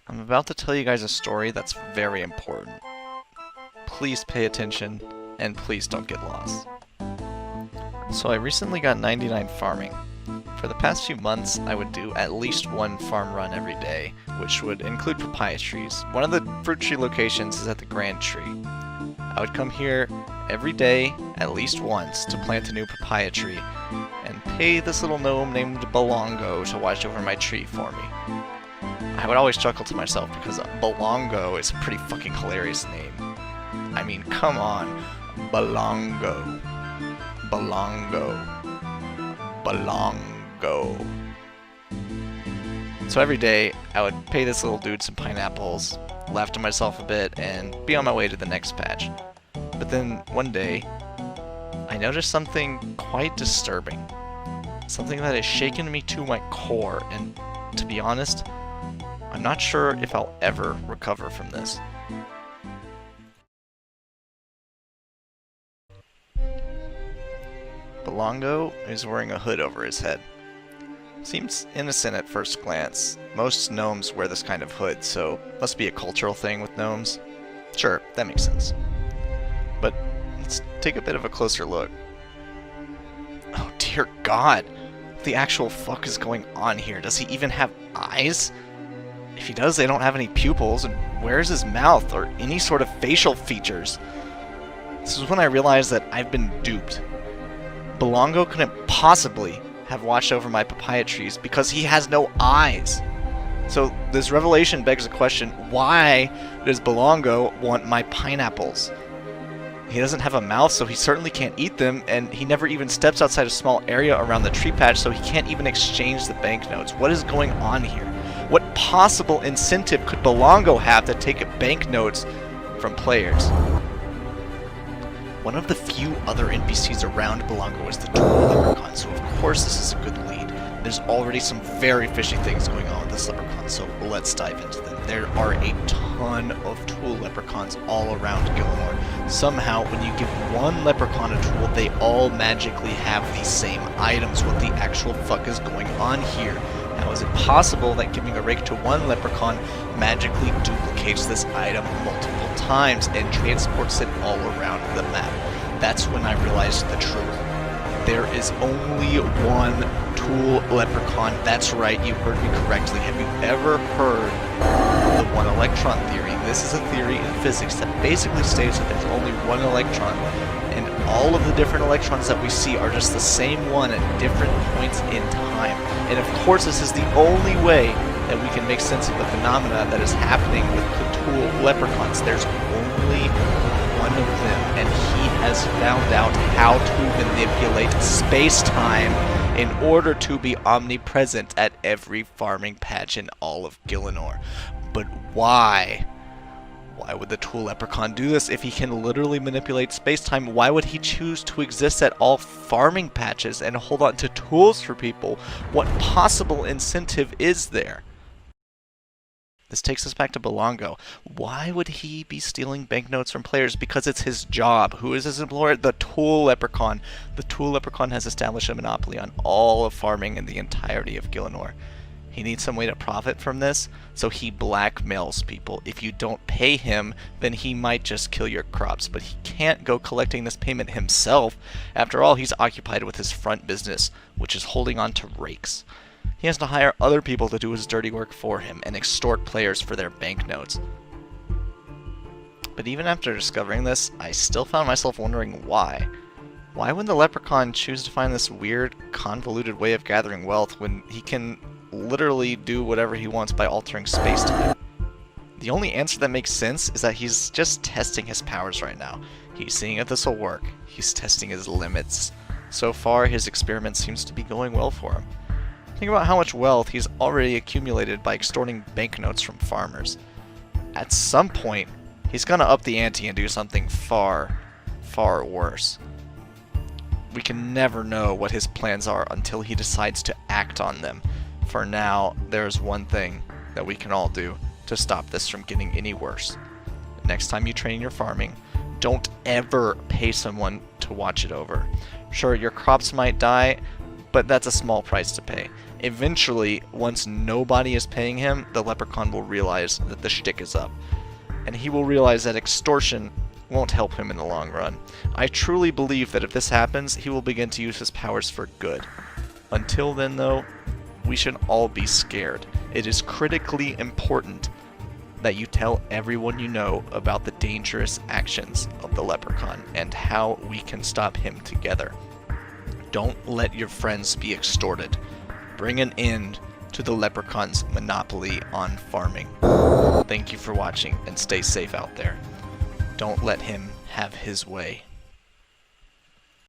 I'm about to tell you guys a story that's very important. Please pay attention, and please don't get lost. So I recently got 99 farming. For the past few months, I would do at least one farm run every day, which would include papaya trees. One of the fruit tree locations is at the Grand Tree. I would come here every day, at least once, to plant a new papaya tree, and pay this little gnome named Belongo to watch over my tree for me. I would always chuckle to myself because Belongo is a pretty fucking hilarious name. I mean, come on. Belongo. Belongo. Belongo. So every day, I would pay this little dude some pineapples, laugh to myself a bit, and be on my way to the next patch. But then, one day, I noticed something quite disturbing. Something that has shaken me to my core, and to be honest, I'm not sure if I'll ever recover from this. Belongo is wearing a hood over his head. Seems innocent at first glance. Most gnomes wear this kind of hood, so must be a cultural thing with gnomes. Sure, that makes sense. But let's take a bit of a closer look. Oh dear God! What the actual fuck is going on here? Does he even have eyes? If he does, they don't have any pupils, and where's his mouth or any sort of facial features? This is when I realized that I've been duped. Belongo couldn't possibly have watched over my papaya trees because he has no eyes. So this revelation begs the question, why does Belongo want my pineapples? He doesn't have a mouth, so he certainly can't eat them, and he never even steps outside a small area around the tree patch, so he can't even exchange the banknotes. What is going on here? What possible incentive could Belongo have to take banknotes from players? One of the few other NPCs around Belongo is the Tool Leprechaun, so of course this is a good lead. There's already some very fishy things going on with this Leprechaun, so let's dive into them. There are a ton of Tool Leprechauns all around Gilmore. Somehow, when you give one Leprechaun a tool, they all magically have the same items. What the actual fuck is going on here? How is it possible that giving a rake to one Leprechaun magically duplicates this item multiple times and transports it all around the map? That's when I realized the truth. There is only one Tool Leprechaun. That's right, you heard me correctly. Have you ever heard of the one electron theory? This is a theory in physics that basically states that there's only one electron, and all of the different electrons that we see are just the same one at different points in time. And of course, this is the only way that we can make sense of the phenomena that is happening with the Tool Leprechauns. There's only one of them, and he has found out how to manipulate space-time in order to be omnipresent at every farming patch in all of Gillinor. But why? Why would the Tool Leprechaun do this if he can literally manipulate space-time? Why would he choose to exist at all farming patches and hold on to tools for people? What possible incentive is there? This takes us back to Belongo. Why would he be stealing banknotes from players? Because it's his job. Who is his employer? The Tool Leprechaun. The Tool Leprechaun has established a monopoly on all of farming in the entirety of Gillinor. He needs some way to profit from this, so he blackmails people. If you don't pay him, then he might just kill your crops, but he can't go collecting this payment himself. After all, he's occupied with his front business, which is holding on to rakes. He has to hire other people to do his dirty work for him and extort players for their banknotes. But even after discovering this, I still found myself wondering why. Why would the Leprechaun choose to find this weird, convoluted way of gathering wealth when he can literally do whatever he wants by altering space-time? The only answer that makes sense is that he's just testing his powers right now. He's seeing if this will work. He's testing his limits. So far, his experiment seems to be going well for him. Think about how much wealth he's already accumulated by extorting banknotes from farmers. At some point, he's gonna up the ante and do something far, far worse. We can never know what his plans are until he decides to act on them. For now, there's one thing that we can all do to stop this from getting any worse. Next time you train your farming, don't ever pay someone to watch it over. Sure, your crops might die, but that's a small price to pay. Eventually, once nobody is paying him, the Leprechaun will realize that the shtick is up. And he will realize that extortion won't help him in the long run. I truly believe that if this happens, he will begin to use his powers for good. Until then, though, we should all be scared. It is critically important that you tell everyone you know about the dangerous actions of the Leprechaun and how we can stop him together. Don't let your friends be extorted. Bring an end to the Leprechaun's monopoly on farming. Thank you for watching, and stay safe out there. Don't let him have his way.